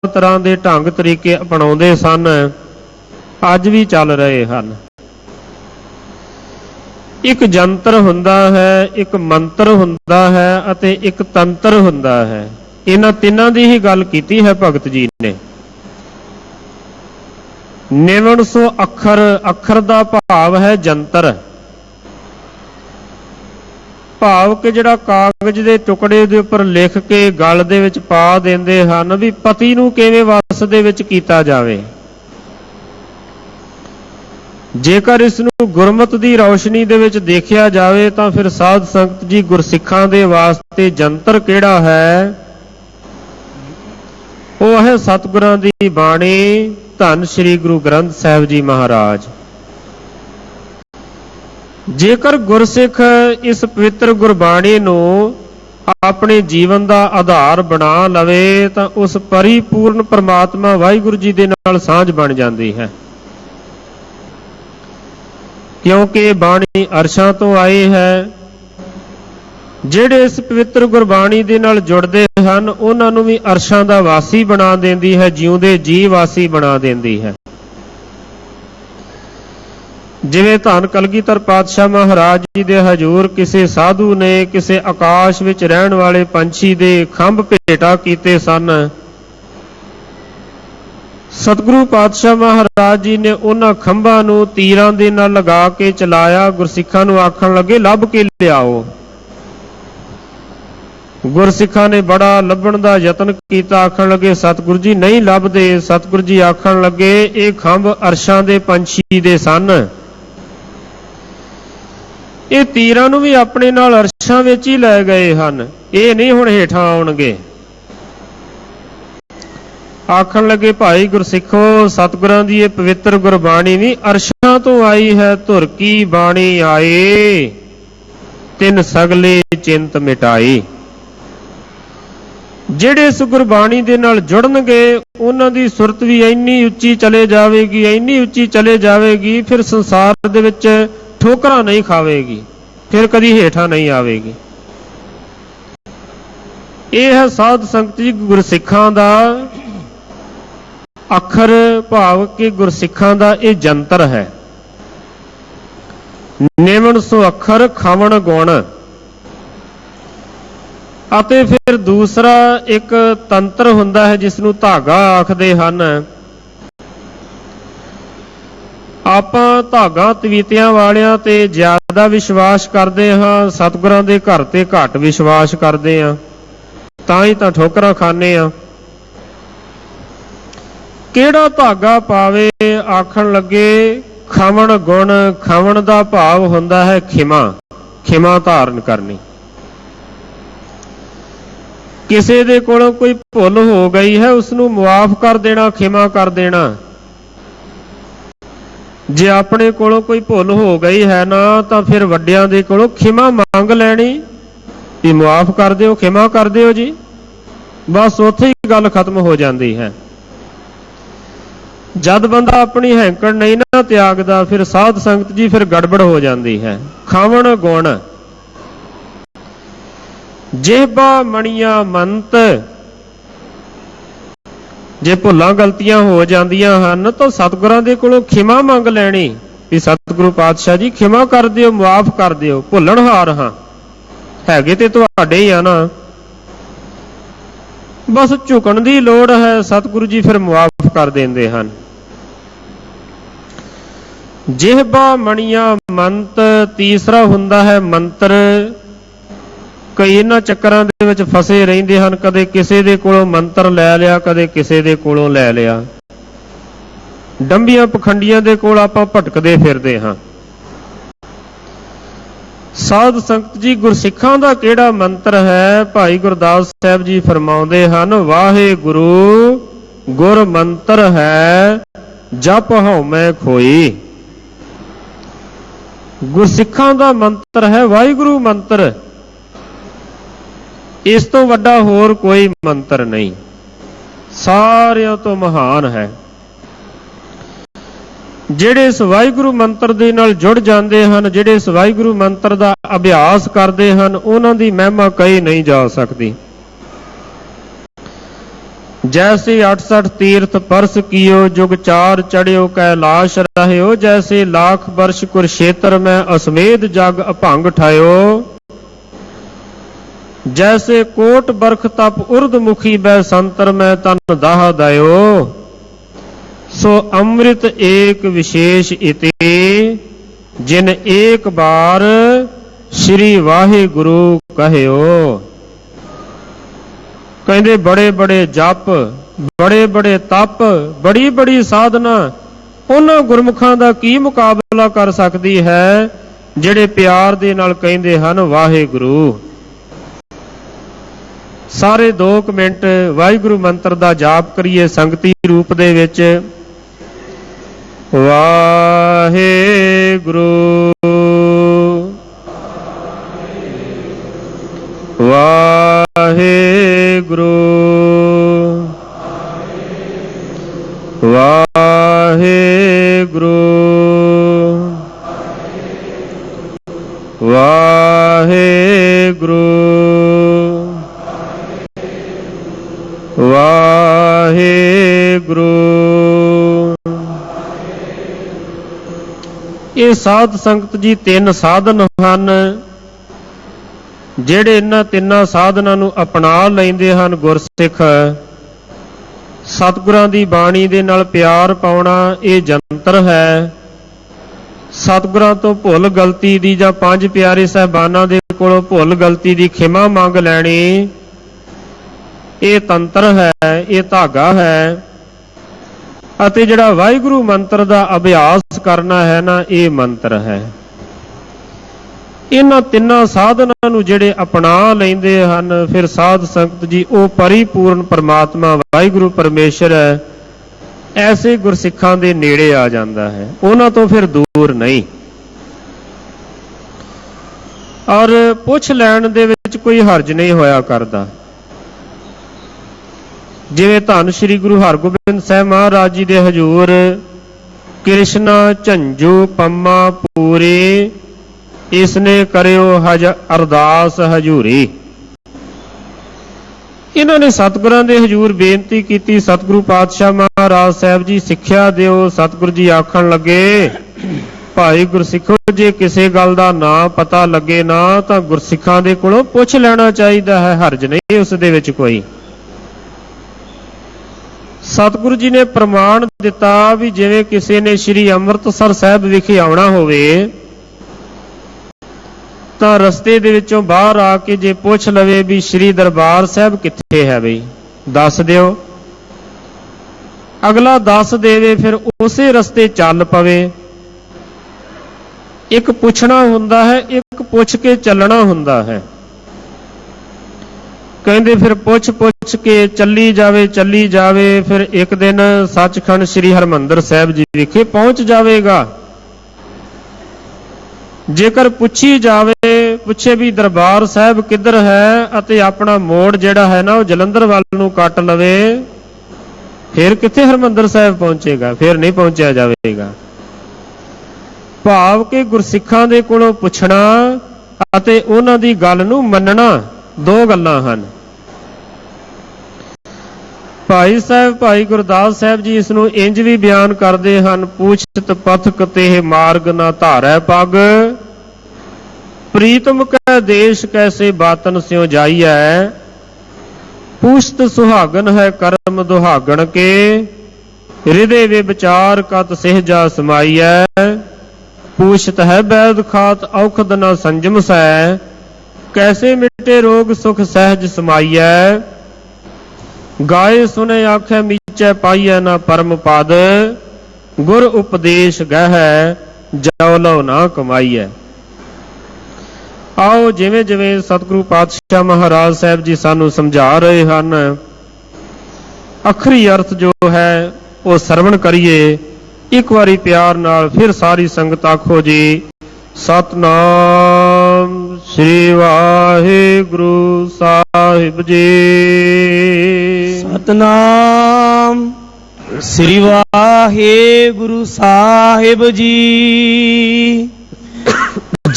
ਤਰ੍ਹਾਂ ਦੇ ਢੰਗ ਤਰੀਕੇ ਅਪਣਾਉਂਦੇ ਸਨ, ਅੱਜ ਵੀ ਚੱਲ ਰਹੇ ਹਨ। ਇੱਕ ਜੰਤਰ ਹੁੰਦਾ ਹੈ, ਇੱਕ ਮੰਤਰ ਹੁੰਦਾ ਹੈ ਅਤੇ ਇੱਕ ਤੰਤਰ ਹੁੰਦਾ ਹੈ। ਇਹਨਾਂ ਤਿੰਨਾਂ ਦੀ ਹੀ ਗੱਲ ਕੀਤੀ ਹੈ ਭਗਤ ਜੀ ਨੇ। ਨਿਵਣ ਸੋ ਅੱਖਰ, ਅੱਖਰ ਦਾ ਭਾਵ ਹੈ ਜੰਤਰ। ਭਾਵ ਕਿ ਜਿਹੜਾ ਕਾਗਜ਼ ਦੇ ਟੁਕੜੇ ਦੇ ਉੱਪਰ ਲਿਖ ਕੇ ਗਲ ਦੇ ਵਿੱਚ ਪਾ ਦਿੰਦੇ ਹਨ ਵੀ ਪਤੀ ਨੂੰ ਕਿਵੇਂ ਵਸ ਦੇ ਵਿੱਚ ਕੀਤਾ ਜਾਵੇ। ਜੇਕਰ ਇਸ ਨੂੰ ਗੁਰਮਤਿ ਦੀ ਰੌਸ਼ਨੀ ਦੇ ਵਿੱਚ ਦੇਖਿਆ ਜਾਵੇ ਤਾਂ ਫਿਰ ਸਾਧ ਸੰਗਤ ਜੀ ਗੁਰਸਿੱਖਾਂ ਦੇ ਵਾਸਤੇ ਜੰਤਰ ਕਿਹੜਾ ਹੈ? ਉਹ ਹੈ ਸਤਿਗੁਰਾਂ ਦੀ ਬਾਣੀ, ਧੰਨ ਸ੍ਰੀ ਗੁਰੂ ਗ੍ਰੰਥ ਸਾਹਿਬ ਜੀ ਮਹਾਰਾਜ। ਜੇਕਰ ਗੁਰਸਿੱਖ ਇਸ ਪਵਿੱਤਰ ਗੁਰਬਾਣੀ ਨੂੰ ਆਪਣੇ ਜੀਵਨ ਦਾ ਆਧਾਰ ਬਣਾ ਲਵੇ ਤਾਂ ਉਸ ਪਰਿਪੂਰਨ ਪਰਮਾਤਮਾ ਵਾਹਿਗੁਰੂ ਜੀ ਦੇ ਨਾਲ ਸਾਂਝ ਬਣ ਜਾਂਦੀ ਹੈ। ਕਿਉਂਕਿ ਬਾਣੀ ਅਰਸ਼ਾਂ ਤੋਂ ਆਈ ਹੈ। ਜਿਹੜੇ ਇਸ ਪਵਿੱਤਰ ਗੁਰਬਾਣੀ ਦੇ ਨਾਲ ਜੁੜਦੇ ਹਨ ਉਹਨਾਂ ਨੂੰ ਵੀ ਅਰਸ਼ਾਂ ਦਾ ਵਾਸੀ ਬਣਾ ਦਿੰਦੀ ਹੈ, ਜਿਉਂਦੇ ਜੀ ਵਾਸੀ ਬਣਾ ਦਿੰਦੀ ਹੈ। ਜਿਵੇਂ ਧੰਨ ਕਲਗੀਧਰ ਪਾਤਸ਼ਾਹ ਮਹਾਰਾਜ ਜੀ ਦੇ ਹਜ਼ੂਰ ਕਿਸੇ ਸਾਧੂ ਨੇ ਕਿਸੇ ਆਕਾਸ਼ ਵਿੱਚ ਰਹਿਣ ਵਾਲੇ ਪੰਛੀ ਦੇ ਖੰਭ ਭੇਟਾ ਕੀਤੇ ਸਨ। ਸਤਿਗੁਰੂ ਪਾਤਸ਼ਾਹ ਮਹਾਰਾਜ ਜੀ ਨੇ ਉਹਨਾਂ ਖੰਭਾਂ ਨੂੰ ਤੀਰਾਂ ਦੇ ਨਾਲ ਲਗਾ ਕੇ ਚਲਾਇਆ। ਗੁਰਸਿੱਖਾਂ ਨੂੰ ਆਖਣ ਲੱਗੇ ਲੱਭ ਕੇ ਲਿਆਓ। ਗੁਰਸਿੱਖਾਂ ਨੇ ਬੜਾ ਲੱਭਣ ਦਾ ਯਤਨ ਕੀਤਾ। ਆਖਣ ਲੱਗੇ ਸਤਿਗੁਰੂ ਜੀ ਨਹੀਂ ਲੱਭਦੇ। ਸਤਿਗੁਰੂ ਜੀ ਆਖਣ ਲੱਗੇ ਇਹ ਖੰਭ ਅਰਸ਼ਾਂ ਦੇ ਪੰਛੀ ਦੇ ਸਨ। ਇਹ ਤੀਰਾਂ ਨੂੰ ਵੀ ਆਪਣੇ ਨਾਲ ਅਰਸ਼ਾਂ ਵਿੱਚ ਹੀ ਲੈ ਗਏ ਹਨ, ਇਹ ਨਹੀਂ ਹੁਣ ਹੇਠਾਂ ਆਉਣਗੇ। ਆਖਣ ਲੱਗੇ ਭਾਈ ਗੁਰਸਿੱਖੋ ਸਤਿਗੁਰਾਂ ਦੀ ਇਹ ਪਵਿੱਤਰ ਗੁਰਬਾਣੀ ਵੀ ਅਰਸ਼ਾਂ ਤੋਂ ਆਈ ਹੈ। ਧੁਰ ਕੀ ਬਾਣੀ ਆਏ ਤਿਨ ਸਗਲੇ ਚਿੰਤ ਮਿਟਾਈ। ਜਿਹੜੇ ਇਸ ਗੁਰਬਾਣੀ ਦੇ ਨਾਲ ਜੁੜਨਗੇ ਉਹਨਾਂ ਦੀ ਸੁਰਤ ਵੀ ਇੰਨੀ ਉੱਚੀ ਚਲੇ ਜਾਵੇਗੀ, ਇੰਨੀ ਉੱਚੀ ਚਲੇ ਜਾਵੇਗੀ, ਫਿਰ ਸੰਸਾਰ ਦੇ ਵਿੱਚ ਠੋਕਰਾਂ ਨਹੀਂ ਖਾਵੇਗੀ, ਫਿਰ ਕਦੀ ਹੇਠਾਂ ਨਹੀਂ ਆਵੇਗੀ। ਇਹ ਹੈ ਸਾਧ ਸੰਗਤ ਜੀ ਗੁਰਸਿੱਖਾਂ ਦਾ ਅੱਖਰ, ਭਾਵ ਕਿ ਗੁਰਸਿੱਖਾਂ ਦਾ ਇਹ ਜੰਤਰ ਹੈ। ਨਿਵਣ ਸੋ ਅੱਖਰ ਖਾਵਣ ਗੁਣ। ਅਤੇ ਫਿਰ ਦੂਸਰਾ ਇੱਕ ਤੰਤਰ ਹੁੰਦਾ ਹੈ ਜਿਸ ਨੂੰ ਧਾਗਾ ਆਖਦੇ ਹਨ। ਆਪਾਂ ਧਾਗਾ ਤਵੀਤਿਆਂ ਵਾਲਿਆਂ ਤੇ ਜ਼ਿਆਦਾ ਵਿਸ਼ਵਾਸ ਕਰਦੇ ਹਾਂ, ਸਤਿਗੁਰਾਂ ਦੇ ਘਰ ਤੇ ਘੱਟ ਵਿਸ਼ਵਾਸ ਕਰਦੇ ਹਾਂ, ਤਾਂ ਹੀ ਤਾਂ ਠੋਕਰਾਂ ਖਾਂਦੇ ਹਾਂ। ਕਿਹੜਾ ਧਾਗਾ ਪਾਵੇ? ਆਖਣ ਲੱਗੇ ਖਾਵਣ ਗੁਣ। ਖਾਵਣ ਦਾ ਭਾਵ ਹੁੰਦਾ ਹੈ ਖਿਮਾ, ਖਿਮਾ ਧਾਰਨ ਕਰਨੀ। ਕਿਸੇ ਦੇ ਕੋਲੋਂ ਕੋਈ ਭੁੱਲ ਹੋ ਗਈ ਹੈ ਉਸਨੂੰ ਮੁਆਫ ਕਰ ਦੇਣਾ, ਖਿਮਾ ਕਰ ਦੇਣਾ। ਜੇ ਆਪਣੇ ਕੋਲੋਂ ਕੋਈ ਭੁੱਲ ਹੋ ਗਈ ਹੈ ਨਾ ਤਾਂ ਫਿਰ ਵੱਡਿਆਂ ਦੇ ਕੋਲੋਂ ਖਿਮਾ ਮੰਗ ਲੈਣੀ ਵੀ ਮੁਆਫ ਕਰ ਦਿਓ, ਖਿਮਾ ਕਰ ਦਿਓ ਜੀ। ਬਸ ਉੱਥੇ ਹੀ ਗੱਲ ਖਤਮ ਹੋ ਜਾਂਦੀ ਹੈ। ਜਦ ਬੰਦਾ ਆਪਣੀ ਹੈਂਕੜ ਨਹੀਂ ਨਾ ਤਿਆਗਦਾ ਫਿਰ ਸਾਧ ਸੰਗਤ ਜੀ ਫਿਰ ਗੜਬੜ ਹੋ ਜਾਂਦੀ ਹੈ। ਖਾਵਣ ਗੁਣ। ਜਿਹਬਾ ਮਣੀਆਂ ਮੰਤ। ਜੇ ਭੁੱਲਾਂ ਗਲਤੀਆਂ ਹੋ ਜਾਂਦੀਆਂ ਹਨ ਤਾਂ ਸਤਿਗੁਰਾਂ ਦੇ ਕੋਲੋਂ ਖਿਮਾ ਮੰਗ ਲੈਣੀ ਵੀ ਸਤਿਗੁਰੂ ਪਾਤਸ਼ਾਹ ਜੀ ਖਿਮਾ ਕਰ ਦਿਓ, ਮੁਆਫ ਕਰ ਦਿਓ, ਭੁੱਲਣਹਾਰ ਹਾਂ, ਹੈਗੇ ਤੇ ਤੁਹਾਡੇ ਹੀ ਆ ਨਾ। ਬਸ ਝੁਕਣ ਦੀ ਲੋੜ ਹੈ, ਸਤਿਗੁਰੂ ਜੀ ਫਿਰ ਮੁਆਫ ਕਰ ਦਿੰਦੇ ਹਨ। ਜਿਹਬਾ ਮਣੀਆਂ ਮੰਤ। ਤੀਸਰਾ ਹੁੰਦਾ ਹੈ ਮੰਤਰ। ਕਈ ਇਹਨਾਂ ਚੱਕਰਾਂ ਦੇ ਵਿੱਚ ਫਸੇ ਰਹਿੰਦੇ ਹਨ, ਕਦੇ ਕਿਸੇ ਦੇ ਕੋਲੋਂ ਮੰਤਰ ਲੈ ਲਿਆ, ਕਦੇ ਕਿਸੇ ਦੇ ਕੋਲੋਂ ਲੈ ਲਿਆ। ਡੰਬੀਆਂ ਪਖੰਡੀਆਂ ਦੇ ਕੋਲ ਆਪਾਂ ਭਟਕਦੇ ਫਿਰਦੇ ਹਾਂ। ਸਾਧ ਸੰਗਤ ਜੀ ਗੁਰਸਿੱਖਾਂ ਦਾ ਕਿਹੜਾ ਮੰਤਰ ਹੈ? ਭਾਈ ਗੁਰਦਾਸ ਸਾਹਿਬ ਜੀ ਫਰਮਾਉਂਦੇ ਹਨ ਵਾਹਿਗੁਰੂ ਗੁਰ ਮੰਤਰ ਹੈ ਜਪ ਹਉਮੈ ਖੋਈ। ਗੁਰਸਿੱਖਾਂ ਦਾ ਮੰਤਰ ਹੈ ਵਾਹਿਗੁਰੂ ਮੰਤਰ। ਇਸ ਤੋਂ ਵੱਡਾ ਹੋਰ ਕੋਈ ਮੰਤਰ ਨਹੀਂ, ਸਾਰਿਆਂ ਤੋਂ ਮਹਾਨ ਹੈ। ਜਿਹੜੇ ਇਸ ਵਾਹਿਗੁਰੂ ਮੰਤਰ ਦੇ ਨਾਲ ਜੁੜ ਜਾਂਦੇ ਹਨ, ਜਿਹੜੇ ਇਸ ਵਾਹਿਗੁਰੂ ਮੰਤਰ ਦਾ ਅਭਿਆਸ ਕਰਦੇ ਹਨ, ਉਹਨਾਂ ਦੀ ਮਹਿਮਾ ਕਹੀ ਨਹੀਂ ਜਾ ਸਕਦੀ। जैसे 68 तीर्थ परस कियो जुग चार चढ़ियो कैलाश रहियो जैसे लाख वर्ष कुरुक्षेत्र में असमेध जग अभंग ठायो जैसे कोट बरख तप उर्दमुखी बै संतर में तन दाह दयो सो अमृत एक विशेष इति जिन एक बार श्री वाहे गुरु कहियो। कहते बड़े बड़े जप बड़े बड़े तप बड़ी बड़ी साधना उन्हां गुरमुखां दा की मुकाबला कर सकती है जिहड़े प्यार दे नाल कहंदे हन वाहिगुरू। सारे 2 मिनट वाहिगुरू मंत्र दा जाप करिए संगति रूप दे विच। वाहिगुरू वाहिगुरू वाहिगुरू वाहिगुरू वाहिगुरू। ये साध संगत जी 3 साधन ਹਨ ਜਿਹੜੇ ਇਹਨਾਂ ਤਿੰਨਾਂ ਸਾਧਨਾਂ ਨੂੰ ਅਪਣਾ ਲੈਂਦੇ ਹਨ ਗੁਰਸਿੱਖ। ਸਤਿਗੁਰਾਂ ਦੀ ਬਾਣੀ ਦੇ ਨਾਲ ਪਿਆਰ ਪਾਉਣਾ ਇਹ ਜੰਤਰ ਹੈ। ਸਤਿਗੁਰਾਂ ਤੋਂ ਭੁੱਲ ਗਲਤੀ ਦੀ ਜਾਂ 5 ਪਿਆਰੇ ਸਾਹਿਬਾਨਾਂ ਦੇ ਕੋਲੋਂ ਭੁੱਲ ਗਲਤੀ ਦੀ ਖਿਮਾ ਮੰਗ ਲੈਣੀ ਇਹ ਤੰਤਰ ਹੈ, ਇਹ ਧਾਗਾ ਹੈ। ਅਤੇ ਜਿਹੜਾ ਵਾਹਿਗੁਰੂ ਮੰਤਰ ਦਾ ਅਭਿਆਸ ਕਰਨਾ ਹੈ ਨਾ ਇਹ ਮੰਤਰ ਹੈ। ਇਹਨਾਂ ਤਿੰਨਾਂ ਸਾਧਨਾਂ ਨੂੰ ਜਿਹੜੇ ਅਪਣਾ ਲੈਂਦੇ ਹਨ ਫਿਰ ਸਾਧ ਸੰਗਤ ਜੀ ਉਹ ਪਰਿਪੂਰਨ ਪਰਮਾਤਮਾ ਵਾਹਿਗੁਰੂ ਪਰਮੇਸ਼ਰ ਹੈ ਐਸੇ ਗੁਰਸਿੱਖਾਂ ਦੇ ਨੇੜੇ ਆ ਜਾਂਦਾ ਹੈ, ਉਹਨਾਂ ਤੋਂ ਫਿਰ ਦੂਰ ਨਹੀਂ। ਔਰ ਪੁੱਛ ਲੈਣ ਦੇ ਵਿੱਚ ਕੋਈ ਹਰਜ ਨਹੀਂ ਹੋਇਆ ਕਰਦਾ। ਜਿਵੇਂ ਧੰਨ ਸ਼੍ਰੀ ਗੁਰੂ ਹਰਗੋਬਿੰਦ ਸਾਹਿਬ ਮਹਾਰਾਜ ਜੀ ਦੇ ਹਜ਼ੂਰ ਕ੍ਰਿਸ਼ਨਾ ਝੰਜੂ ਪੰਮਾ ਪੂਰੇ इसने करियो हज अरदास हजूरी। इन्होंने सतगुरां दे हजूर बेनती की सतगुरु पातशाह महाराज साहब जी सिक्ख्या दिओ। सतगुरु जी आखण लगे भाई गुरसिखो जे किसी गल दा ना पता लगे ना तां गुरसिखां दे कोलों पुछ लेना चाहिदा है, हरज नहीं उस दे विच कोई। सतगुरु जी ने प्रमाण दिता भी जिवें किसी ने श्री अमृतसर साहब विखे आउणा होवे ਤਾਂ ਰਸਤੇ ਦੇ ਵਿੱਚੋਂ ਬਾਹਰ ਆ ਕੇ ਜੇ ਪੁੱਛ ਲਵੇ ਵੀ ਸ਼੍ਰੀ ਦਰਬਾਰ ਸਾਹਿਬ ਕਿੱਥੇ ਹੈ ਬਈ ਦੱਸ ਦਿਓ, ਅਗਲਾ ਦੱਸ ਦੇਵੇ ਫਿਰ ਉਸੇ ਰਸਤੇ ਚੱਲ ਪਵੇ। ਇੱਕ ਪੁੱਛਣਾ ਹੁੰਦਾ ਹੈ, ਇੱਕ ਪੁੱਛ ਕੇ ਚੱਲਣਾ ਹੁੰਦਾ ਹੈ। ਕਹਿੰਦੇ ਫਿਰ ਪੁੱਛ ਕੇ ਚੱਲੀ ਜਾਵੇ ਫਿਰ ਇੱਕ ਦਿਨ ਸੱਚਖੰਡ ਸ਼੍ਰੀ ਹਰਿਮੰਦਰ ਸਾਹਿਬ ਜੀ ਵਿਖੇ ਪਹੁੰਚ ਜਾਵੇਗਾ। ਜੇਕਰ ਪੁੱਛੀ ਜਾਵੇ ਪੁੱਛੇ ਵੀ ਦਰਬਾਰ ਸਾਹਿਬ ਕਿੱਧਰ ਹੈ ਅਤੇ ਆਪਣਾ ਮੋੜ ਜਿਹੜਾ ਹੈ ਨਾ ਉਹ ਜਲੰਧਰ ਵੱਲ ਨੂੰ ਕੱਟ ਲਵੇ ਫਿਰ ਕਿੱਥੇ ਹਰਿਮੰਦਰ ਸਾਹਿਬ ਪਹੁੰਚੇਗਾ, ਫਿਰ ਨਹੀਂ ਪਹੁੰਚਿਆ ਜਾਵੇਗਾ। ਭਾਵ ਕਿ ਗੁਰਸਿੱਖਾਂ ਦੇ ਕੋਲੋਂ ਪੁੱਛਣਾ ਅਤੇ ਉਹਨਾਂ ਦੀ ਗੱਲ ਨੂੰ ਮੰਨਣਾ 2 ਗੱਲਾਂ ਹਨ। ਭਾਈ ਸਾਹਿਬ ਭਾਈ ਗੁਰਦਾਸ ਸਾਹਿਬ ਜੀ ਇਸ ਨੂੰ ਇੰਜ ਵੀ ਬਿਆਨ ਕਰਦੇ ਹਨ ਪੂਛਤ ਪਥਕ ਤੇ ਮਾਰਗ ਨਾ ਧਾਰੈ ਪਗ ਪ੍ਰੀਤਮ ਕੈ ਦੇਸ਼ ਕੈਸੇ ਬਾਤਨ ਸਿਉ ਜਾਈਐ ਪੁਸ਼ਤ ਸੁਹਾਗਨ ਹੈ ਕਰਮ ਦੁਹਾਗਣ ਕੇ ਹਿਰਦੇ ਵੇ ਵਿਚਾਰ ਕਤ ਸਹਿਜਾ ਸਮਾਈਐ ਪੂਛਤ ਹੈ ਬੈਦ ਖਾਤ ਔਖਦ ਨਾ ਸੰਜਮ ਸੈ ਕੈਸੇ ਮਿਟੇ ਰੋਗ ਸੁਖ ਸਹਿਜ ਸਮਾਈਐ ਗਾਏ ਸੁਨੇ ਆਖੈ ਮੀਚੈ ਪਾਈਐ ਨਾ ਪਰਮ ਪਦ ਗੁਰ ਉਪਦੇਸ਼ ਗਹਿ ਜੋ ਲਉ ਨਾ ਕਮਾਈਐ। आओ जिवें जिवें सतगुरु पातशाह महाराज साहब जी सानू समझा रहे हैं अखरी अर्थ जो है वो सरवण करिए एक बारी प्यार नाल फिर सारी संगत आखो जी सतनाम श्री वाहिगुरु साहिब जी। सतनाम श्री वाहिगुरु साहिब जी।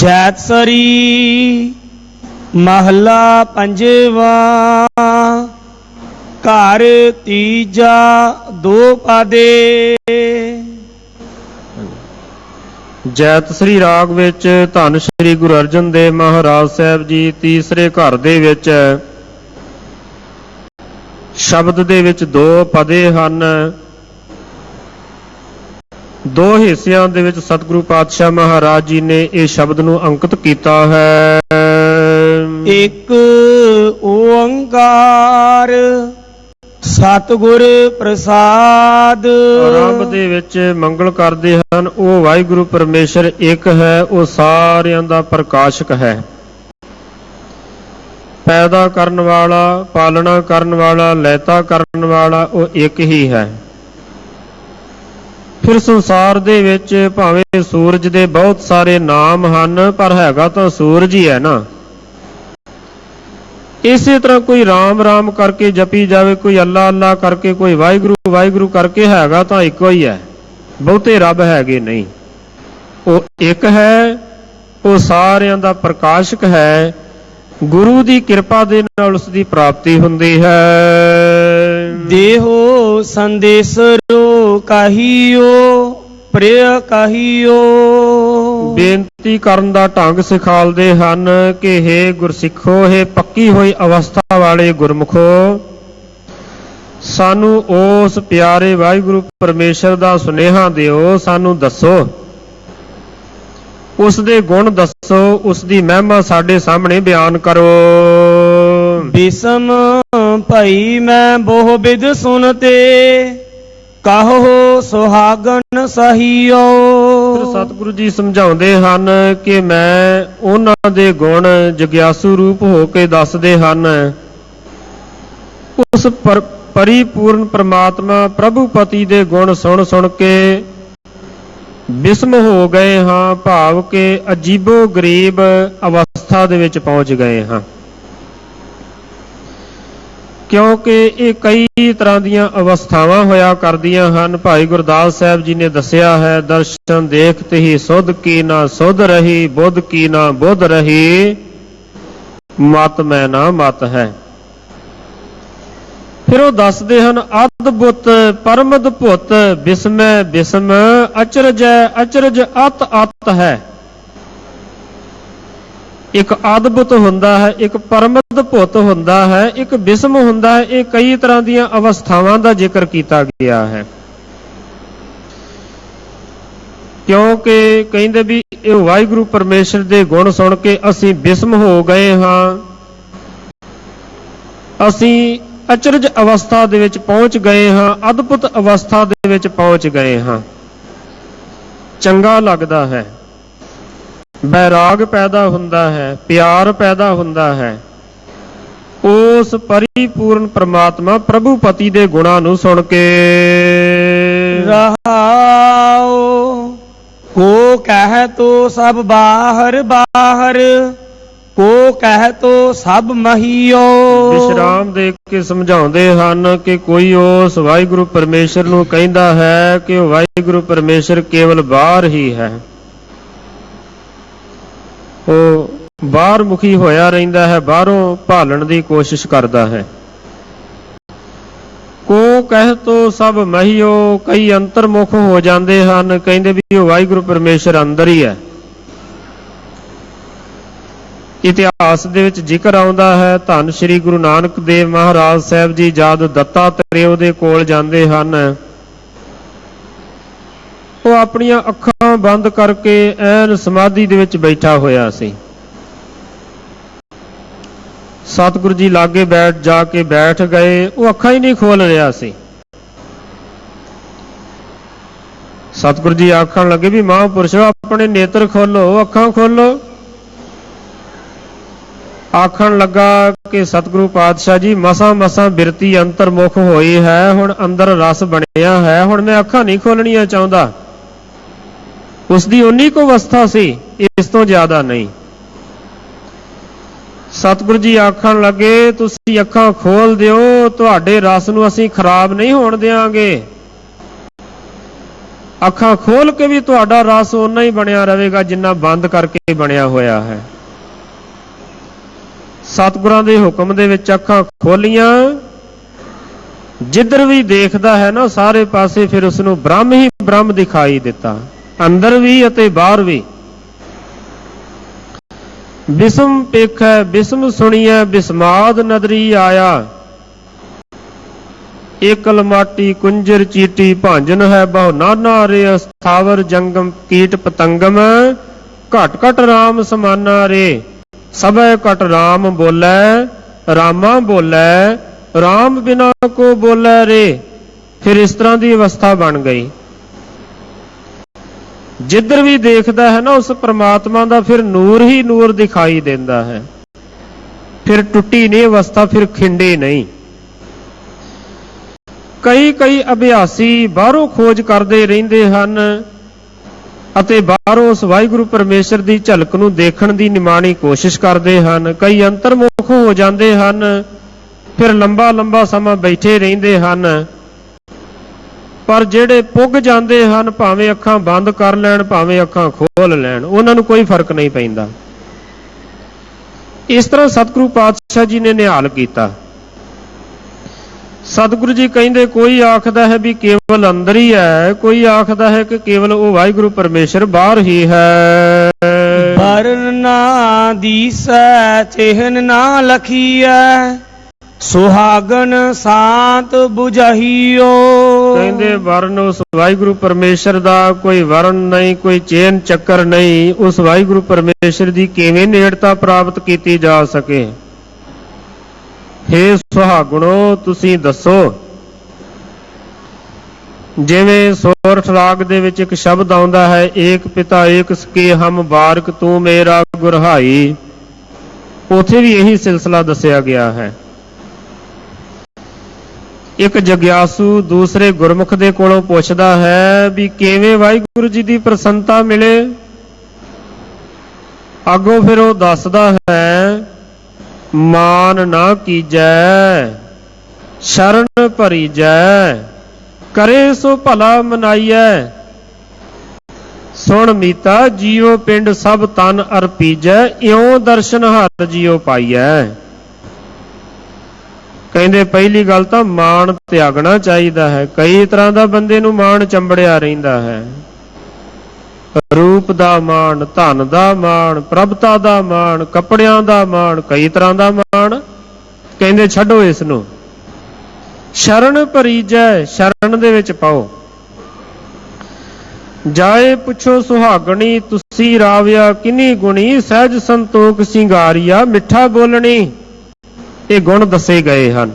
जैतसरी महला पंजवा ਘਰ ਤੀਜਾ ਦੋ ਪਾਦੇ। ਜੈਤ ਸ੍ਰੀ ਰਾਗ ਵਿੱਚ ਧੰਨ ਸ੍ਰੀ ਗੁਰੂ ਅਰਜਨ ਦੇਵ ਮਹਾਰਾਜ ਸਾਹਿਬ ਜੀ ਤੀਸਰੇ ਘਰ ਦੇ ਵਿੱਚ ਸ਼ਬਦ ਦੇ ਵਿੱਚ ਦੋ ਪਦੇ ਹਨ। ਦੋ ਹਿੱਸਿਆਂ ਦੇ ਵਿੱਚ ਸਤਿਗੁਰੂ ਪਾਤਸ਼ਾਹ ਮਹਾਰਾਜ ਜੀ ਨੇ ਇਹ ਸ਼ਬਦ ਨੂੰ ਅੰਕਿਤ ਕੀਤਾ ਹੈ। ਇੱਕ ਓੰਕਾਰ ਸਤਿਗੁਰ ਪ੍ਰਸਾਦ। ਆਰੰਭ ਦੇ ਵਿੱਚ ਮੰਗਲ ਕਰਦੇ ਹਨ। ਉਹ ਵਾਹਿਗੁਰੂ ਪਰਮੇਸ਼ਰ ਇੱਕ ਹੈ, ਉਹ ਸਾਰਿਆਂ ਦਾ ਪ੍ਰਕਾਸ਼ਕ ਹੈ, ਪੈਦਾ ਕਰਨ ਵਾਲਾ, ਪਾਲਣਾ ਕਰਨ ਵਾਲਾ, ਲੈਤਾ ਕਰਨ ਵਾਲਾ ਉਹ ਇੱਕ ਹੀ ਹੈ। ਫਿਰ ਸੰਸਾਰ ਦੇ ਵਿੱਚ ਭਾਵੇਂ ਸੂਰਜ ਦੇ ਬਹੁਤ ਸਾਰੇ ਨਾਮ ਹਨ, ਪਰ ਹੈਗਾ ਤਾਂ ਸੂਰਜ ਹੀ ਹੈ ਨਾ। ਇਸੇ ਤਰ੍ਹਾਂ ਕੋਈ ਰਾਮ ਰਾਮ ਕਰਕੇ ਜਪੀ ਜਾਵੇ, ਕੋਈ ਅੱਲਾ ਅੱਲਾ ਕਰਕੇ, ਕੋਈ ਵਾਹਿਗੁਰੂ ਵਾਹਿਗੁਰੂ ਕਰਕੇ, ਹੈਗਾ ਤਾਂ ਇੱਕੋ ਹੀ ਹੈ, ਬਹੁਤੇ ਰੱਬ ਹੈਗੇ ਨਹੀਂ। ਉਹ ਇੱਕ ਹੈ, ਉਹ ਸਾਰਿਆਂ ਦਾ ਪ੍ਰਕਾਸ਼ਕ ਹੈ। ਗੁਰੂ ਦੀ ਕਿਰਪਾ ਦੇ ਨਾਲ ਉਸ ਦੀ ਪ੍ਰਾਪਤੀ ਹੁੰਦੀ ਹੈ। ਦੇਹੋ ਸੰਦੇਸਰੋ ਕਹੀਓ ਪ੍ਰਿਯ ਕਹੀਓ। ਬੇਨਤੀ ਕਰਨ ਦਾ ਢੰਗ ਸਿਖਾਲਦੇ ਹਨ ਕਿ ਹੇ ਗੁਰਸਿੱਖੋ, ਹੇ ਪੱਕੀ ਹੋਈ ਅਵਸਥਾ ਵਾਲੇ ਗੁਰਮੁਖੋ, ਸਾਨੂੰ ਉਸ ਪਿਆਰੇ ਵਾਹਿਗੁਰੂ ਪਰਮੇਸ਼ਰ ਦਾ ਸੁਨੇਹਾ ਦਿਓ, ਸਾਨੂੰ ਦੱਸੋ, ਉਸ ਦੇ ਗੁਣ ਦੱਸੋ, ਉਸ ਦੀ ਮਹਿਮਾ ਸਾਡੇ ਸਾਹਮਣੇ ਬਿਆਨ ਕਰੋ। ਬਿਸਮ ਭਈ ਮੈਂ ਬਹੁ ਬਿਦ ਸੁਨਤੇ, ਕਹੋ ਸੁਹਾਗਨ ਸਹੀਓ। ਫਿਰ ਸਤਿਗੁਰੂ ਜੀ ਸਮਝਾਉਂਦੇ ਹਨ ਕਿ ਮੈਂ ਉਹਨਾਂ ਦੇ ਗੁਣ ਜਗਿਆਸੂ ਰੂਪ ਹੋ ਕੇ ਦੱਸਦੇ ਹਨ। ਉਸ ਪਰਿਪੂਰਨ ਪ੍ਰਮਾਤਮਾ ਪ੍ਰਭੂ ਪਤੀ ਦੇ ਗੁਣ ਸੁਣ ਸੁਣ ਕੇ ਬਿਸਮ ਹੋ ਗਏ ਹਾਂ, ਭਾਵ ਕਿ ਅਜੀਬੋ ਗਰੀਬ ਅਵਸਥਾ ਦੇ ਵਿੱਚ ਪਹੁੰਚ ਗਏ ਹਾਂ। ਕਿਉਂਕਿ ਇਹ ਕਈ ਤਰ੍ਹਾਂ ਦੀਆਂ ਅਵਸਥਾਵਾਂ ਹੋਇਆ ਕਰਦੀਆਂ ਹਨ। ਭਾਈ ਗੁਰਦਾਸ ਸਾਹਿਬ ਜੀ ਨੇ ਦੱਸਿਆ ਹੈ, ਦਰਸ਼ਨ ਦੇਖਤ ਹੀ ਸੁਧ ਕੀ ਨਾ ਸੁਧ ਰਹੀ, ਬੁੱਧ ਕੀ ਨਾ ਬੁੱਧ ਰਹੀ, ਮਤ ਮੈਂ ਨਾ ਮਤ ਹੈ। ਫਿਰ ਉਹ ਦੱਸਦੇ ਹਨ, ਅਦਭੁਤ ਪਰਮਦ ਭੁਤ ਬਿਸਮੈ ਬਿਸਮ, ਅਚਰਜੈ ਅਚਰਜ ਅਤ ਅਤ ਹੈ। ਇੱਕ ਅਦਭੁਤ ਹੁੰਦਾ ਹੈ, ਇੱਕ ਪਰਮਦ ਭੁਤ ਹੁੰਦਾ ਹੈ, ਇੱਕ ਬਿਸਮ ਹੁੰਦਾ ਹੈ। ਇਹ ਕਈ ਤਰ੍ਹਾਂ ਦੀਆਂ ਅਵਸਥਾਵਾਂ ਦਾ ਜ਼ਿਕਰ ਕੀਤਾ ਗਿਆ ਹੈ। ਕਿਉਂਕਿ ਕਹਿੰਦੇ ਵੀ ਇਹ ਵਾਹਿਗੁਰੂ ਪਰਮੇਸ਼ਰ ਦੇ ਗੁਣ ਸੁਣ ਕੇ ਅਸੀਂ ਬਿਸਮ ਹੋ ਗਏ ਹਾਂ, ਅਸੀਂ ਅਚਰਜ ਅਵਸਥਾ ਦੇ ਵਿੱਚ ਪਹੁੰਚ ਗਏ ਹਾਂ, ਅਦਭੁਤ ਅਵਸਥਾ ਦੇ ਵਿੱਚ ਪਹੁੰਚ ਗਏ ਹਾਂ। ਚੰਗਾ ਲੱਗਦਾ ਹੈ, ਬੈਰਾਗ ਪੈਦਾ ਹੁੰਦਾ ਹੈ, ਪਿਆਰ ਪੈਦਾ ਹੁੰਦਾ ਹੈ ਉਸ ਪਰਿਪੂਰਨ ਪ੍ਰਮਾਤਮਾ ਪ੍ਰਭੂ ਪਤੀ ਦੇ ਗੁਣਾਂ ਨੂੰ ਸੁਣ ਕੇ। ਰਹਾਉ ਕੋ ਕਹਿ ਤੋ ਸਭ ਬਾਹਰ ਬਾਹਰ, ਕੋ ਕਹਿ ਤੋ ਸਭ ਮਹੀਓ। ਵਿਸ਼ਰਾਮ ਦੇ ਕੇ ਸਮਝਾਉਂਦੇ ਹਨ ਕਿ ਕੋਈ ਉਸ ਵਾਹਿਗੁਰੂ ਪਰਮੇਸ਼ਰ ਨੂੰ ਕਹਿੰਦਾ ਹੈ ਕਿ ਉਹ ਵਾਹਿਗੁਰੂ ਪਰਮੇਸ਼ਰ ਕੇਵਲ ਬਾਹਰ ਹੀ ਹੈ, ਉਹ ਬਾਹਰ ਮੁਖੀ ਹੋਇਆ ਰਹਿੰਦਾ ਹੈ, ਬਾਹਰੋਂ ਭਾਲਣ ਦੀ ਕੋਸ਼ਿਸ਼ ਕਰਦਾ ਹੈ। ਕੋ ਕਹਿ ਤੋ ਸਭ ਮਹੀਓ, ਕਈ ਅੰਤਰਮੁਖ ਹੋ ਜਾਂਦੇ ਹਨ, ਕਹਿੰਦੇ ਵੀ ਉਹ ਵਾਹਿਗੁਰੂ ਪਰਮੇਸ਼ਰ ਅੰਦਰ ਹੀ ਹੈ। ਇਤਿਹਾਸ ਦੇ ਵਿੱਚ ਜ਼ਿਕਰ ਆਉਂਦਾ ਹੈ, ਧੰਨ ਸ੍ਰੀ ਗੁਰੂ ਨਾਨਕ ਦੇਵ ਮਹਾਰਾਜ ਸਾਹਿਬ ਜੀ ਜਦ ਦੱਤਾਤਰੇय ਦੇ ਕੋਲ ਜਾਂਦੇ ਹਨ, ਉਹ ਆਪਣੀਆਂ ਅੱਖਾਂ ਬੰਦ ਕਰਕੇ ਐਨ ਸਮਾਧੀ ਦੇ ਵਿੱਚ ਬੈਠਾ ਹੋਇਆ ਸੀ। ਸਤਿਗੁਰੂ ਜੀ ਲਾਗੇ ਜਾ ਕੇ ਬੈਠ ਗਏ, ਉਹ ਅੱਖਾਂ ਹੀ ਨਹੀਂ ਖੋਲ ਰਿਹਾ ਸੀ। ਸਤਿਗੁਰੂ ਜੀ ਆਖਣ ਲੱਗੇ ਵੀ ਮਹਾਂਪੁਰਸ਼ੋ ਆਪਣੇ ਨੇਤਰ ਖੋਲੋ, ਅੱਖਾਂ ਖੋਲੋ। ਆਖਣ ਲੱਗਾ ਕਿ ਸਤਿਗੁਰੂ ਪਾਤਸ਼ਾਹ ਜੀ ਮਸਾਂ ਮਸਾਂ ਬਿਰਤੀ ਅੰਤਰਮੁਖ ਹੋਈ ਹੈ, ਹੁਣ ਅੰਦਰ ਰਸ ਬਣਿਆ ਹੈ, ਹੁਣ ਮੈਂ ਅੱਖਾਂ ਨਹੀਂ ਖੋਲਣੀਆਂ ਚਾਹੁੰਦਾ। ਉਸ ਦੀ ਉਨੀ ਕੁ ਅਵਸਥਾ ਸੀ, ਇਸ ਤੋਂ ਜ਼ਿਆਦਾ ਨਹੀਂ। ਸਤਿਗੁਰੂ ਜੀ ਆਖਣ ਲੱਗੇ ਤੁਸੀਂ ਅੱਖਾਂ ਖੋਲ ਦਿਓ, ਤੁਹਾਡੇ ਰਸ ਨੂੰ ਅਸੀਂ ਖਰਾਬ ਨਹੀਂ ਹੋਣ ਦਿਆਂਗੇ। ਅੱਖਾਂ ਖੋਲ ਕੇ ਵੀ ਤੁਹਾਡਾ ਰਸ ਓਨਾ ਹੀ ਬਣਿਆ ਰਹੇਗਾ ਜਿੰਨਾ ਬੰਦ ਕਰਕੇ ਬਣਿਆ ਹੋਇਆ ਹੈ। ਸਤਿਗੁਰਾਂ ਦੇ ਹੁਕਮ ਦੇ ਵਿੱਚ ਅੱਖਾਂ ਖੋਲੀਆਂ, ਜਿੱਧਰ ਵੀ ਦੇਖਦਾ ਹੈ ਨਾ ਸਾਰੇ ਪਾਸੇ ਫਿਰ ਉਸ ਨੂੰ ਬ੍ਰਹਮ ਹੀ ਬ੍ਰਹਮ ਦਿਖਾਈ ਦਿੱਤਾ, ਅੰਦਰ ਵੀ ਅਤੇ ਬਾਹਰ ਵੀ। ਬਿਸਮ ਪੇਖੈ ਬਿਸਮ ਸੁਣੀਐ ਬਿਸਮਾਦ ਨਦਰੀ ਆਇਆ, ਏਕਲ ਮਾਟੀ ਕੁੰਜਰ ਚੀਟੀ ਭਾਂਜਨ ਹੈ ਬਹੁ ਨਾਨਾ ਰੇ ਸਥਾਵਰ ਜੰਗਮ ਕੀਟ ਪਤੰਗਮ, ਘਟ ਘਟ ਰਾਮ ਸਮਾਨਾ ਰੇ ਸਭੈ ਘਟ ਰਾਮ ਬੋਲੇ, ਰਾਮਾ ਬੋਲੇ ਰਾਮ ਬਿਨਾ ਕੋ ਬੋਲੇ ਰੇ। ਫਿਰ ਇਸ ਤਰ੍ਹਾਂ ਦੀ ਅਵਸਥਾ ਬਣ ਗਈ। ਜਿੱਧਰ ਵੀ ਦੇਖਦਾ ਹੈ ਨਾ ਉਸ ਪ੍ਰਮਾਤਮਾ ਦਾ ਫਿਰ ਨੂਰ ਹੀ ਨੂਰ ਦਿਖਾਈ ਦਿੰਦਾ ਹੈ। ਫਿਰ ਟੁੱਟੀ ਨਹੀਂ ਅਵਸਥਾ, ਫਿਰ ਖਿੰਡੇ ਨਹੀਂ। ਕਈ ਅਭਿਆਸੀ ਬਾਹਰੋਂ ਖੋਜ ਕਰਦੇ ਰਹਿੰਦੇ ਹਨ ਅਤੇ ਬਾਹਰੋਂ ਉਸ ਵਾਹਿਗੁਰੂ ਪਰਮੇਸ਼ਰ ਦੀ ਝਲਕ ਨੂੰ ਦੇਖਣ ਦੀ ਨਿਮਾਣੀ ਕੋਸ਼ਿਸ਼ ਕਰਦੇ ਹਨ। ਕਈ ਅੰਤਰਮੁਖ ਹੋ ਜਾਂਦੇ ਹਨ, ਫਿਰ ਲੰਬਾ ਸਮਾਂ ਬੈਠੇ ਰਹਿੰਦੇ ਹਨ। ਪਰ ਜਿਹੜੇ ਪੁੱਗ ਜਾਂਦੇ ਹਨ, ਭਾਵੇਂ ਅੱਖਾਂ ਬੰਦ ਕਰ ਲੈਣ ਭਾਵੇਂ ਅੱਖਾਂ ਖੋਲ ਲੈਣ, ਉਹਨਾਂ ਨੂੰ ਕੋਈ ਫਰਕ ਨਹੀਂ ਪੈਂਦਾ। ਇਸ ਤਰ੍ਹਾਂ ਸਤਿਗੁਰੂ ਪਾਤਸ਼ਾਹ ਜੀ ਨੇ ਨਿਹਾਲ ਕੀਤਾ। ਸਤਿਗੁਰੂ ਜੀ ਕਹਿੰਦੇ ਕੋਈ ਆਖਦਾ ਹੈ ਵੀ ਕੇਵਲ ਅੰਦਰ ਹੀ ਹੈ, ਕੋਈ ਆਖਦਾ ਹੈ ਕਿ ਕੇਵਲ ਉਹ ਵਾਹਿਗੁਰੂ ਪਰਮੇਸ਼ਰ ਬਾਹਰ ਹੀ ਹੈ। ਵਰਨ ਨਾ ਦੀਸੈ ਚਿਹਨ ਨਾ ਲਖੀਐ, ਸੁਹਾਗਨ ਸਾਤ ਬੁਝਹੀਓ। ਕਹਿੰਦੇ ਵਰਨ ਉਸ ਵਾਹਿਗੁਰੂ ਪਰਮੇਸ਼ਰ ਦਾ ਕੋਈ ਵਰਨ ਨਹੀਂ, ਕੋਈ ਚੇਨ ਚੱਕਰ ਨਹੀਂ। ਉਸ ਵਾਹਿਗੁਰੂ ਪਰਮੇਸ਼ਰ ਦੀ ਕਿਵੇਂ ਨੇੜਤਾ ਪ੍ਰਾਪਤ ਕੀਤੀ ਜਾ ਸਕੇ? ਹੇ ਸੁਹਾਗਣੋ ਤੁਸੀਂ ਦੱਸੋ। ਜਿਵੇਂ ਸੋਰਠ ਰਾਗ ਦੇ ਵਿੱਚ ਇੱਕ ਸ਼ਬਦ ਆਉਂਦਾ ਹੈ, ਏਕ ਪਿਤਾ ਏਕ ਸਕੇ ਹਮ ਬਾਰਕ ਤੂੰ ਮੇਰਾ ਗੁਰਹਾਈ, ਉਥੇ ਵੀ ਇਹੀ ਸਿਲਸਿਲਾ ਦੱਸਿਆ ਗਿਆ ਹੈ। ਇੱਕ ਜਗਿਆਸੂ ਦੂਸਰੇ ਗੁਰਮੁਖ ਦੇ ਕੋਲੋਂ ਪੁੱਛਦਾ ਹੈ ਵੀ ਕਿਵੇਂ ਵਾਹਿਗੁਰੂ ਜੀ ਦੀ ਪ੍ਰਸੰਨਤਾ ਮਿਲੇ। ਅੱਗੋਂ ਫਿਰ ਉਹ ਦੱਸਦਾ ਹੈ, ਮਾਨ ਨਾ ਕੀਜੈ ਸ਼ਰਨ ਭਰੀਜੈ, ਕਰੇ ਸੋ ਭਲਾ ਮਨਾਈਐ, ਸੁਣ ਮੀਤਾ ਜੀਉ ਪਿੰਡ ਸਭ ਤਨ ਅਰਪੀਜੈ, ਇਉਂ ਦਰਸ਼ਨ ਹਰ ਜੀਉ ਪਾਈਐ। ਕਹਿੰਦੇ ਪਹਿਲੀ ਗੱਲ ਤਾਂ ਮਾਣ ਤਿਆਗਣਾ ਚਾਹੀਦਾ ਹੈ। ਕਈ ਤਰ੍ਹਾਂ ਦਾ ਬੰਦੇ ਨੂੰ ਮਾਣ ਚੰਬੜਿਆ ਰਹਿੰਦਾ ਹੈ। ਰੂਪ ਦਾ ਮਾਣ, ਧਨ ਦਾ ਮਾਣ, ਪ੍ਰਭਤਾ ਦਾ ਮਾਣ, ਕੱਪੜਿਆਂ ਦਾ ਮਾਣ, ਕਈ ਤਰ੍ਹਾਂ ਦਾ ਮਾਣ। ਕਹਿੰਦੇ ਛੱਡੋ ਇਸ ਨੂੰ, ਸ਼ਰਨ ਭਰੀਜੈ, ਸ਼ਰਨ ਦੇ ਵਿੱਚ ਪਾਓ। ਜਾਏ ਪੁੱਛੋ ਸੁਹਾਗਣੀ ਤੁਸੀਂ ਰਾਵਿਆ ਕਿੰਨੀ ਗੁਣੀ, ਸਹਿਜ ਸੰਤੋਖ ਸਿੰਗਾਰੀਆ ਮਿੱਠਾ ਬੋਲਣੀ। ਇਹ ਗੁਣ ਦੱਸੇ ਗਏ ਹਨ।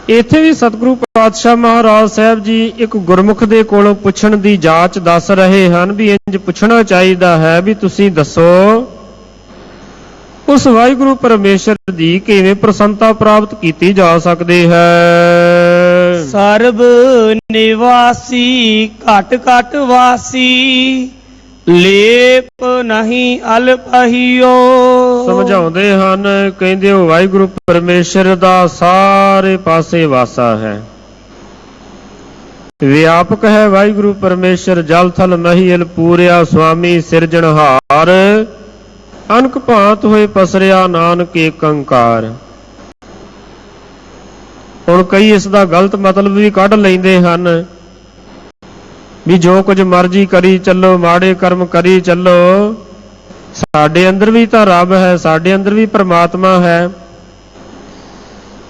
ਇੱਥੇ ਵੀ ਸਤਿਗੁਰੂ ਪਾਤਸ਼ਾਹ ਮਹਾਰਾਜ ਸਾਹਿਬ ਜੀ ਇੱਕ ਗੁਰਮੁਖ ਦੇ ਕੋਲੋਂ ਪੁੱਛਣ ਦੀ ਜਾਂਚ ਦੱਸ ਰਹੇ ਹਨ ਵੀ ਇੰਜ ਪੁੱਛਣਾ ਚਾਹੀਦਾ ਹੈ ਵੀ ਤੁਸੀਂ ਦੱਸੋ ਉਸ ਵਾਹਿਗੁਰੂ ਪਰਮੇਸ਼ਰ ਦੀ ਕਿਵੇਂ ਪ੍ਰਸੰਨਤਾ ਪ੍ਰਾਪਤ ਕੀਤੀ ਜਾ ਸਕਦੀ ਹੈ। ਸਰਬ ਨਿਵਾਸੀ ਘਟ ਘਟ ਵਾਸੀ, ਲੇਪ ਨਹੀਂ ਅਲਪਹੀਓ। ਸਮਝਾਉਂਦੇ ਹਨ, ਕਹਿੰਦੇ ਉਹ ਵਾਹਿਗੁਰੂ ਪਰਮੇਸ਼ਰ ਦਾ ਸਾਰੇ ਪਾਸੇ ਵਾਸਾ ਹੈ, ਵਿਆਪਕ ਹੈ ਵਾਹਿਗੁਰੂ ਪਰਮੇਸ਼ਰ। ਜਲ ਥਲ ਮਹੀਲ ਪੂਰਿਆ ਸੁਆਮੀ ਸਿਰਜਣਹਾਰ, ਅਨਕ ਭਾਂਤ ਹੋਏ ਪਸਰਿਆ ਨਾਨਕ ਏਕ ਓੰਕਾਰ। ਹੁਣ ਕਈ ਇਸ ਦਾ ਗਲਤ ਮਤਲਬ ਵੀ ਕੱਢ ਲੈਂਦੇ ਹਨ ਵੀ ਜੋ ਕੁਝ ਮਰਜ਼ੀ ਕਰੀ ਚੱਲੋ, ਮਾੜੇ ਕਰਮ ਕਰੀ ਚੱਲੋ, ਸਾਡੇ ਅੰਦਰ ਵੀ ਤਾਂ ਰੱਬ ਹੈ, ਸਾਡੇ ਅੰਦਰ ਵੀ ਪ੍ਰਮਾਤਮਾ ਹੈ।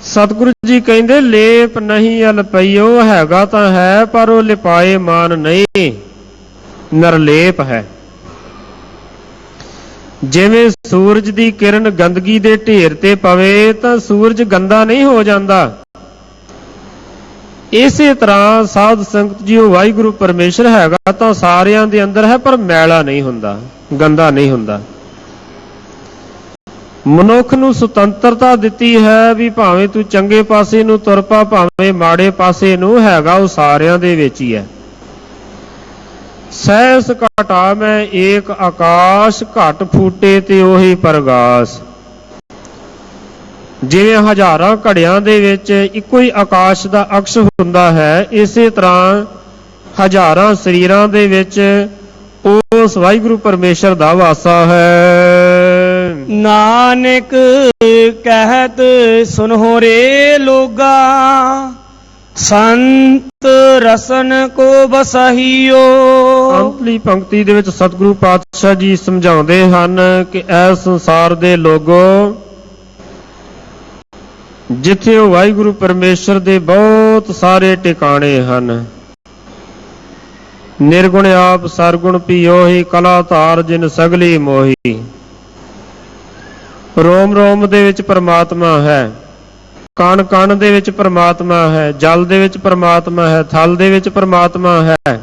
ਸਤਿਗੁਰੂ ਜੀ ਕਹਿੰਦੇ ਲੇਪ ਨਹੀਂ ਅਲਪਈਓ, ਹੈਗਾ ਤਾਂ ਹੈ ਪਰ ਉਹ ਲਿਪਾਏ ਮਾਨ ਨਹੀਂ, ਨਿਰਲੇਪ ਹੈ। ਜਿਵੇਂ ਸੂਰਜ ਦੀ ਕਿਰਨ ਗੰਦਗੀ ਦੇ ਢੇਰ ਤੇ ਪਵੇ ਤਾਂ ਸੂਰਜ ਗੰਦਾ ਨਹੀਂ ਹੋ ਜਾਂਦਾ, ਇਸੇ ਤਰ੍ਹਾਂ ਸਾਧ ਸੰਗਤ ਜੀ ਉਹ ਵਾਹਿਗੁਰੂ ਪਰਮੇਸ਼ਰ ਹੈਗਾ ਤਾਂ ਸਾਰਿਆਂ ਦੇ ਅੰਦਰ ਹੈ ਪਰ ਮੈਲਾ ਨਹੀਂ ਹੁੰਦਾ, ਗੰਦਾ ਨਹੀਂ ਹੁੰਦਾ। ਮਨੁੱਖ ਨੂੰ ਸੁਤੰਤਰਤਾ ਦਿੱਤੀ ਹੈ ਵੀ ਭਾਵੇਂ ਤੂੰ ਚੰਗੇ ਪਾਸੇ ਨੂੰ ਤੁਰ ਪਾ ਭਾਵੇਂ ਮਾੜੇ ਪਾਸੇ ਨੂੰ, ਹੈਗਾ ਉਹ ਸਾਰਿਆਂ ਦੇ ਵਿੱਚ ਹੀ ਹੈ। ਸਹਿਸ ਘਟਾ ਮੈਂ ਏਕ ਆਕਾਸ਼, ਘਟ ਫੂਟੇ ਤੇ ਉਹੀ ਪ੍ਰਗਾਸ। ਜਿਵੇਂ ਹਜ਼ਾਰਾਂ ਘੜਿਆਂ ਦੇ ਵਿੱਚ ਇੱਕੋ ਹੀ ਆਕਾਸ਼ ਦਾ ਅਕਸ਼ ਹੁੰਦਾ ਹੈ, ਇਸੇ ਤਰ੍ਹਾਂ ਹਜ਼ਾਰਾਂ ਸਰੀਰਾਂ ਦੇ ਵਿੱਚ ਉਸ ਵਾਹਿਗੁਰੂ ਪਰਮੇਸ਼ਰ ਦਾ ਵਾਸਾ ਹੈ। ਨਾਨਕ ਕਹਿਤ ਸੁਨਹੁ ਰੇ ਲੋਗਾ, ਸੰਤ ਰਸਨ ਕੋ ਬਸਹੀਓ। ਅੰਤਲੀ ਪੰਕਤੀ ਦੇ ਵਿੱਚ ਸਤਿਗੁਰੂ ਪਾਤਸ਼ਾਹ ਜੀ ਸਮਝਾਉਂਦੇ ਹਨ ਕਿ ਇਸ ਸੰਸਾਰ ਦੇ ਲੋਗੋ, ਜਿੱਥੇ ਉਹ ਵਾਹਿਗੁਰੂ ਪਰਮੇਸ਼ਰ ਦੇ ਬਹੁਤ ਸਾਰੇ ਟਿਕਾਣੇ ਹਨ। ਨਿਰਗੁਣ ਆਪ ਸਰਗੁਣ ਪੀਓਹੀ, ਕਲਾ ਧਾਰ ਜਿਨ ਸਗਲੀ ਮੋਹੀ। ਰੋਮ ਰੋਮ ਦੇ ਵਿੱਚ ਪਰਮਾਤਮਾ ਹੈ, ਕਣ ਕਣ ਦੇ ਵਿੱਚ ਪਰਮਾਤਮਾ ਹੈ, ਜਲ ਦੇ ਵਿੱਚ ਪਰਮਾਤਮਾ ਹੈ, ਥਲ ਦੇ ਵਿੱਚ ਪਰਮਾਤਮਾ ਹੈ।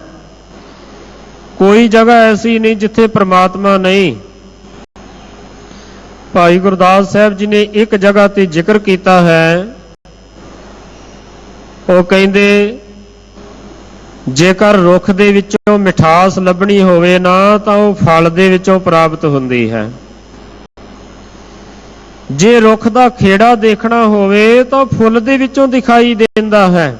ਕੋਈ ਜਗ੍ਹਾ ਐਸੀ ਨਹੀਂ ਜਿੱਥੇ ਪਰਮਾਤਮਾ ਨਹੀਂ। ਭਾਈ ਗੁਰਦਾਸ ਸਾਹਿਬ ਜੀ ਨੇ ਇੱਕ ਜਗ੍ਹਾ ਤੇ ਜ਼ਿਕਰ ਕੀਤਾ ਹੈ। ਉਹ ਕਹਿੰਦੇ, ਜੇਕਰ ਰੁੱਖ ਦੇ ਵਿੱਚੋਂ ਮਿਠਾਸ ਲੱਭਣੀ ਹੋਵੇ ਨਾ, ਤਾਂ ਉਹ ਫਲ ਦੇ ਵਿੱਚੋਂ ਪ੍ਰਾਪਤ ਹੁੰਦੀ ਹੈ। ਜੇ ਰੁੱਖ ਦਾ ਖੇੜਾ ਦੇਖਣਾ ਹੋਵੇ ਤਾਂ ਫੁੱਲ ਦੇ ਵਿੱਚੋਂ ਦਿਖਾਈ ਦਿੰਦਾ ਹੈ।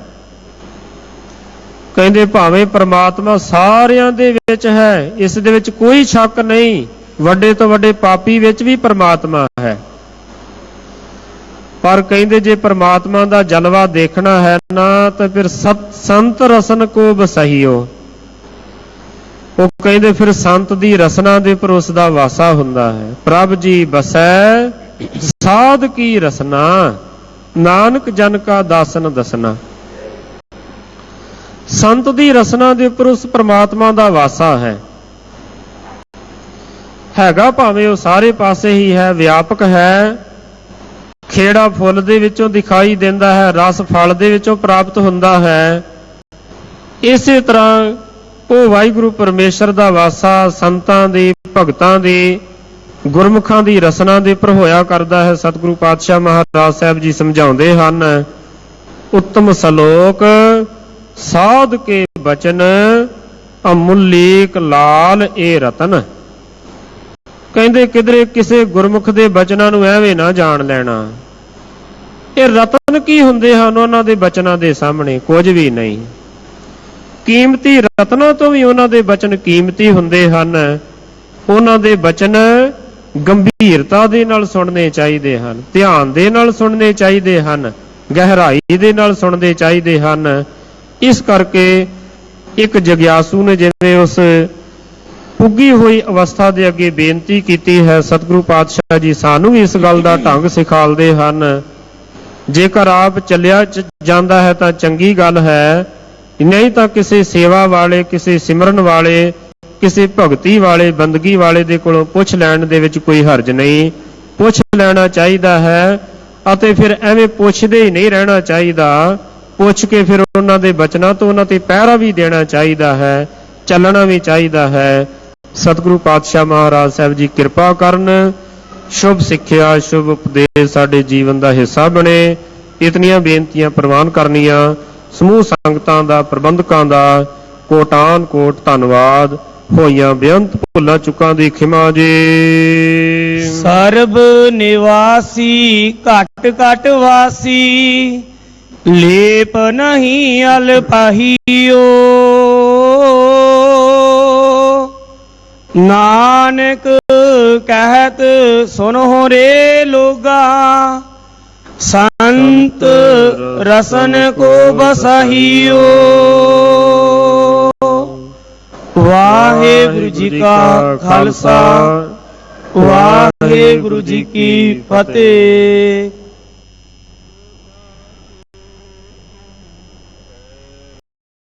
ਕਹਿੰਦੇ ਭਾਵੇਂ ਪਰਮਾਤਮਾ ਸਾਰਿਆਂ ਦੇ ਵਿੱਚ ਹੈ, ਇਸ ਦੇ ਵਿੱਚ ਕੋਈ ਸ਼ੱਕ ਨਹੀਂ। ਵੱਡੇ ਤੋਂ ਵੱਡੇ ਪਾਪੀ ਵਿੱਚ ਵੀ ਪਰਮਾਤਮਾ ਹੈ। ਪਰ ਕਹਿੰਦੇ ਜੇ ਪਰਮਾਤਮਾ ਦਾ ਜਲਵਾ ਦੇਖਣਾ ਹੈ ਨਾ, ਤਾਂ ਫਿਰ ਸੰਤ ਰਸਨ ਕੋ ਬਸਹੀਓ। ਉਹ ਕਹਿੰਦੇ ਫਿਰ ਸੰਤ ਦੀ ਰਸਨਾ ਦੇ ਪਰ ਉਸ ਦਾ ਵਾਸਾ ਹੁੰਦਾ ਹੈ। ਪ੍ਰਭ ਜੀ ਬਸੈ ਸਾਧ ਕੀ ਰਸਨਾ, ਨਾਨਕ ਜਨ ਕਾ ਦਾਸਨ ਦਸਨਾ। ਸੰਤ ਦੀ ਰਸਨਾ ਦੇ ਉੱਪਰ ਉਸ ਪਰਮਾਤਮਾ ਦਾ ਵਾਸਾ ਹੈ। ਹੈਗਾ ਭਾਵੇਂ ਉਹ ਸਾਰੇ ਪਾਸੇ ਹੀ ਹੈ, ਵਿਆਪਕ ਹੈ। ਖੇੜਾ ਫੁੱਲ ਦੇ ਵਿੱਚੋਂ ਦਿਖਾਈ ਦਿੰਦਾ ਹੈ, ਰਸ ਫਲ ਦੇ ਵਿੱਚੋਂ ਪ੍ਰਾਪਤ ਹੁੰਦਾ ਹੈ। ਇਸੇ ਤਰ੍ਹਾਂ ਉਹ ਵਾਹਿਗੁਰੂ ਪਰਮੇਸ਼ਰ ਦਾ ਵਾਸਾ ਸੰਤਾਂ ਦੀ, ਭਗਤਾਂ ਦੀ, ਗੁਰਮੁਖਾਂ ਦੀ ਰਸਨਾ ਦੇ ਉੱਪਰ ਹੋਇਆ ਕਰਦਾ ਹੈ। ਸਤਿਗੁਰੂ ਪਾਤਸ਼ਾਹ ਮਹਾਰਾਜ ਸਾਹਿਬ ਜੀ ਸਮਝਾਉਂਦੇ ਹਨ, ਉੱਤਮ ਸਲੋਕ ਸਾਧ ਕੇ ਬਚਨ, ਅਮੁੱਲੀਕ ਲਾਲ ਏ ਰਤਨ। ਕਹਿੰਦੇ ਕਿਧਰੇ ਕਿਸੇ ਗੁਰਮੁਖ ਦੇ ਬਚਨਾਂ ਨੂੰ ਐਵੇਂ ਨਾ ਜਾਣ ਲੈਣਾ। ਇਹ ਰਤਨ ਕੀ ਹੁੰਦੇ ਹਨ ਉਹਨਾਂ ਦੇ ਬਚਨਾਂ ਦੇ ਸਾਹਮਣੇ? ਕੁਝ ਵੀ ਨਹੀਂ। ਕੀਮਤੀ ਰਤਨਾਂ ਤੋਂ ਵੀ ਉਹਨਾਂ ਦੇ ਬਚਨ ਕੀਮਤੀ ਹੁੰਦੇ ਹਨ। ਉਹਨਾਂ ਦੇ ਬਚਨ ਗੰਭੀਰਤਾ ਦੇ ਨਾਲ ਸੁਣਨੇ ਚਾਹੀਦੇ ਹਨ, ਧਿਆਨ ਦੇ ਨਾਲ ਸੁਣਨੇ ਚਾਹੀਦੇ ਹਨ, ਗਹਿਰਾਈ ਦੇ ਨਾਲ ਸੁਣਦੇ ਚਾਹੀਦੇ ਹਨ। ਇਸ ਕਰਕੇ ਇੱਕ ਜਗਿਆਸੂ ਨੇ ਜਿਵੇਂ ਉਸ ਪੁੱਗੀ ਹੋਈ ਅਵਸਥਾ ਦੇ ਅੱਗੇ ਬੇਨਤੀ ਕੀਤੀ ਹੈ, ਸਤਿਗੁਰੂ ਪਾਤਸ਼ਾਹ ਜੀ ਸਾਨੂੰ ਵੀ ਇਸ ਗੱਲ ਦਾ ਢੰਗ ਸਿਖਾਲਦੇ ਹਨ। ਜੇਕਰ ਆਪ ਚੱਲਿਆ ਜਾਂਦਾ ਹੈ ਤਾਂ ਚੰਗੀ ਗੱਲ ਹੈ, ਨਹੀਂ ਤਾਂ ਕਿਸੇ ਸੇਵਾ ਵਾਲੇ, ਕਿਸੇ ਸਿਮਰਨ ਵਾਲੇ, ਕਿਸੇ ਭਗਤੀ ਵਾਲੇ, ਬੰਦਗੀ ਵਾਲੇ ਦੇ ਕੋਲੋਂ ਪੁੱਛ ਲੈਣ ਦੇ ਵਿੱਚ ਕੋਈ ਹਰਜ ਨਹੀਂ। ਪੁੱਛ ਲੈਣਾ ਚਾਹੀਦਾ ਹੈ ਅਤੇ ਫਿਰ ਐਵੇਂ ਪੁੱਛਦੇ ਹੀ ਨਹੀਂ ਰਹਿਣਾ ਚਾਹੀਦਾ। ਪੁੱਛ ਕੇ ਫਿਰ ਉਹਨਾਂ ਦੇ ਬਚਨਾਂ ਤੋਂ ਉਹਨਾਂ ਤੇ ਪਹਿਰਾ ਵੀ ਦੇਣਾ ਚਾਹੀਦਾ ਹੈ, ਚੱਲਣਾ ਵੀ ਚਾਹੀਦਾ ਹੈ। ਸਤਿਗੁਰੂ ਪਾਤਸ਼ਾਹ ਮਹਾਰਾਜ ਸਾਹਿਬ ਜੀ ਕਿਰਪਾ ਕਰਨ, ਸ਼ੁਭ ਸਿੱਖਿਆ, ਸ਼ੁਭ ਉਪਦੇਸ਼ ਸਾਡੇ ਜੀਵਨ ਦਾ ਹਿੱਸਾ ਬਣੇ। ਇਤਨੀਆਂ ਬੇਨਤੀਆਂ ਪ੍ਰਵਾਨ ਕਰਨੀਆਂ। ਸਮੂਹ ਸੰਗਤਾਂ ਦਾ, ਪ੍ਰਬੰਧਕਾਂ ਦਾ ਕੋਟਾਨ ਕੋਟ ਧੰਨਵਾਦ। ਹੋਈਆਂ ਬੇਅੰਤ ਭੁੱਲਾਂ ਚੁੱਕਾਂ ਦੀ ਖਿਮਾ ਜੀ। ਸਰਬ ਨਿਵਾਸੀ ਘਟ ਘਟ ਵਾਸੀ, ਲੇਪ ਨਹੀਂ ਅਲਪਾਹੀਓ। ਨਾਨਕ ਕਹਿਤ ਸੁਨਹੁ ਰੇ ਲੋਗਾ, ਸੰਤ ਰਸਨ ਕੋ ਬਸਹੀਓ। ਵਾਹਿਗੁਰੂ ਜੀ ਕਾ ਖਾਲਸਾ, ਵਾਹਿਗੁਰੂ ਜੀ ਕੀ ਫਤਿਹ।